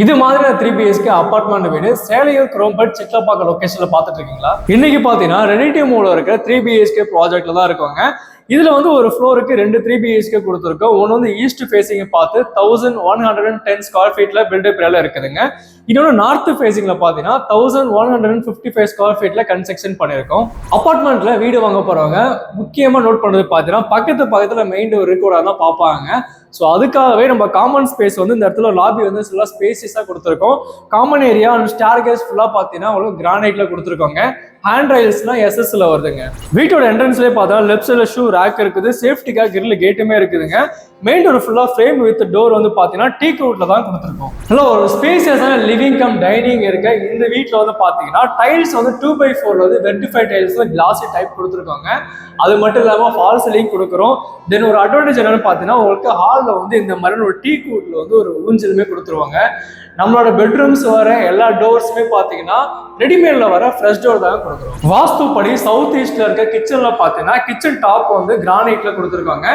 இது மாதிரி 3BHK apartment வீடு சேலையூர் குரோம்பட் சிட்லப்பாக்கம் லொகேஷன்ல பாத்துட்டு இருக்கீங்களா? இன்னைக்கு பாத்தீங்கன்னா ரெனிட்டி மூல இருக்க 3BHK ப்ராஜெக்ட்ல தான் இருக்கோங்க. இதுல வந்து ஒரு ஃப்ளோருக்கு 2 3BHK கொடுத்துருக்கோம். ஒன்று வந்து ஈஸ்ட் ஃபேசிங் பார்த்து 1110 ஸ்கொயர் ஃபீட்ல பில்டப் ஏரியா இருக்குதுங்க. இன்னொன்று நார்த் ஃபேசிங்ல பாத்தீங்கன்னா 1155 ஸ்கொயர் ஃபீட்ல கன்ஸ்ட்ரக்ஷன் பண்ணிருக்கோம். அபார்ட்மெண்ட்ல வீடு வாங்க போறவங்க முக்கியமா நோட் பண்றது பாத்தீங்கன்னா பக்கத்துல மெயின் டோர் இருக்கக்கூடாது தான் பார்ப்பாங்க. ஸோ அதுக்காகவே நம்ம காமன் ஸ்பேஸ் வந்து இந்த இடத்துல லாபி வந்து ஃபுல்லாக ஸ்பேசியஸாக கொடுத்துருக்கோம். காமன் ஏரியா அண்ட் ஸ்டார்கேஸ் ஃபுல்லாக பார்த்தீங்கன்னா உங்களுக்கு கிரானைட்ல கொடுத்துருக்கோங்க. ஹேண்ட் ரைல்ஸ்லாம் எஸ்எஸ்ல வருதுங்க. வீட்டோட என்ட்ரன்ஸ்லேயே பார்த்தா லெஃப்ட் சைடில் ஷூ ரேக் இருக்குது, சேஃப்டிக்காக கிரில் கேட்டுமே இருக்குதுங்க. மெயின் டோர் ஃபுல்லாக ஃப்ரேம் வித் டோர் வந்து பார்த்தீங்கன்னா டீக் வுட்ல தான் கொடுத்துருக்கோம். நல்லா ஒரு ஸ்பேசியஸான லிவிங் கம் டைனிங் இருக்க இந்த வீட்டில் வந்து பார்த்தீங்கன்னா டைல்ஸ் வந்து 2x4 வந்து வெர்டிஃபைட் டைல்ஸ்ல கிளாசி டைப் கொடுத்துருக்காங்க. அது மட்டும் இல்லாமல் ஃபால் சீலிங் கொடுக்குறோம். தென் ஒரு அட்வான்டேஜ் என்னன்னு பார்த்தீங்கன்னா உங்களுக்கு ஹாலில் வந்து இந்த மாதிரி ஒரு டீக் வுட்ல வந்து ஒரு ஊஞ்சலுமே கொடுத்துருவாங்க. நம்மளோட பெட்ரூம்ஸ் வர எல்லா டோர்ஸுமே பார்த்தீங்கன்னா ரெடிமேட்ல வர ஃப்ரெஷ் டோர் தான் கொடுக்குறோம். வாஸ்து படி சவுத் ஈஸ்ட்ல இருக்க கிச்சன்ல பார்த்தீங்கன்னா கிச்சன் டாப் வந்து கிரானைட்ல கொடுத்துருக்காங்க.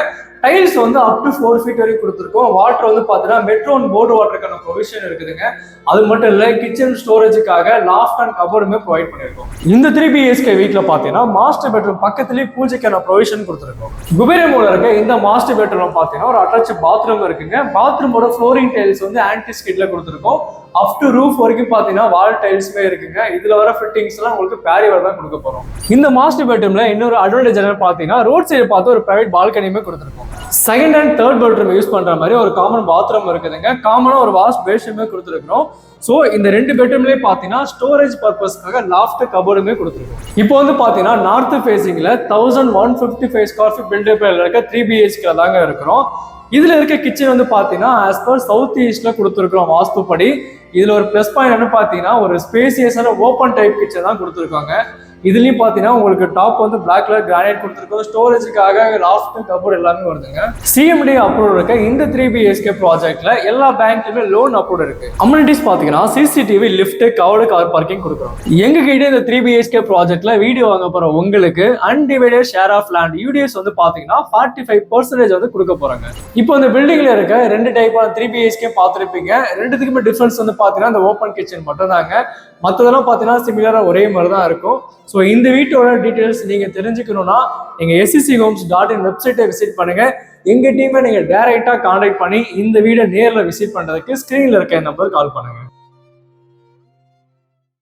டைல்ஸ் வந்து அப் டு 4 ஃபீட் வரைக்கும் கொடுத்துருக்கோம். வாட்டர் வந்து பார்த்தீங்கன்னா மெட்ரோன் போர்டு வாட்டருக்கான ப்ரொவிஷன் இருக்குதுங்க. அது மட்டும் இல்லை கிச்சன் ஸ்டோரேஜுக்காக லாஃப்ட் அண்ட் கபோர்டுமே ப்ரொவைட் பண்ணியிருக்கோம். இந்த 3BHK வீட்டில் பார்த்தீங்கன்னா மாஸ்டர் பெட்ரூம் பக்கத்துலேயே பூஜைக்கான ப்ரொவிஷன் கொடுத்துருக்கோம். குபேரமூல இருக்க இந்த மாஸ்டர் பெட்ரூம் பார்த்தீங்கன்னா ஒரு அட்டாச் பாத்ரூம் இருக்குங்க. பாத்ரூமோட ஃப்ளோரிங் டைல்ஸ் வந்து ஆன்டி ஸ்கிட்ல கொடுத்துருக்கோம். அப் டு ரூஃப் வரைக்கும் பார்த்தீங்கன்னா வால் டைல்ஸுமே இருக்குங்க. இதுல வர ஃபிட்டிங்ஸ் எல்லாம் உங்களுக்கு பேரிவர் தான் கொடுக்க போறோம். இந்த மாஸ்டர் பெட்ரூம்ல இன்னொரு அட்வான்டேஜ் என்னன்னு பார்த்தீங்கன்னா ரோட் சைடு பார்த்து ஒரு பிரைவேட் பால்கனியுமே கொடுத்துருக்கோம். Second and third bedroom use பண்ற மாதிரி ஒரு காமன் பாத்ரூம் இருக்குதுங்க. காமனா ஒரு வாஷ் பேஷனுமே கொடுத்துருக்கோம். ஸோ இந்த 2 பெட்ரூம்லேயே பார்த்தீங்கன்னா ஸ்டோரேஜ் பர்பஸ்க்காக லாஃப்ட் கபோர்டுமே கொடுத்துருக்கோம். இப்போ வந்து பார்த்தீங்கன்னா நார்த் ஃபேசிங்ல 1155 ஸ்கொயர் ஃபீட் பில்டப் இருக்க 3BHK தாங்க இருக்கிறோம். இதுல இருக்க கிச்சன் வந்து பாத்தீங்கன்னா ஆஸ் பர் சவுத் ஈஸ்ட்ல கொடுத்துருக்கோம் வாஸ்துப்படி. இதுல ஒரு பிளஸ் பாயிண்ட் என்ன பாத்தீங்கன்னா ஒரு ஸ்பேசியஸான ஓப்பன் டைப் கிச்சன் தான் கொடுத்துருக்காங்க. இதுலயும் பாத்தீங்கன்னா உங்களுக்கு டாப் வந்து பிளாக் கலர் கிரானைட் கொடுத்துருக்கோம். ஸ்டோரேஜுக்காக லாஃப்ட் கபோர்ட் எல்லாமே வருதுங்க. CMD அப்ரூவ் இருக்க இந்த 3BHK ப்ராஜெக்ட்ல எல்லா பேங்க்லயுமே லோன் அப்ரூவ் இருக்கு. அம்யூனிட்டிஸ் பாத்தீங்கன்னா CCTV, lift, covered car parking கொடுக்குறோம். எங்க கிட்ட இந்த 3BHK ப்ராஜெக்ட்ல வீடியோ வாங்க போற உங்களுக்கு undivided share of land UDS வந்து பாத்தீங்கன்னா 45% வந்து கொடுக்க போறாங்க. இப்போ இந்த பில்டிங்ல இருக்க 2 டைப்பான 3BHK பார்த்துருப்பீங்க. ரெண்டுத்துக்குமே டிஃபரன்ஸ் வந்து பாத்தீங்கன்னா இந்த ஓப்பன் கிச்சன் மட்டும் தாங்க. மற்றதெல்லாம் பார்த்தீங்கன்னா சிமிலரா ஒரே மாதிரி தான் இருக்கும். ஸோ இந்த வீட்டோட டீட்டெயில்ஸ் நீங்க தெரிஞ்சுக்கணும்னா நீங்க scchomes.in வெப்சைட்டை விசிட் பண்ணுங்க. எங்க டீமை நீங்க டைரக்டா கான்டாக்ட் பண்ணி இந்த வீடை நேரில் விசிட் பண்றதுக்கு ஸ்கிரீன்ல இருக்க நம்பர் கால் பண்ணுங்க.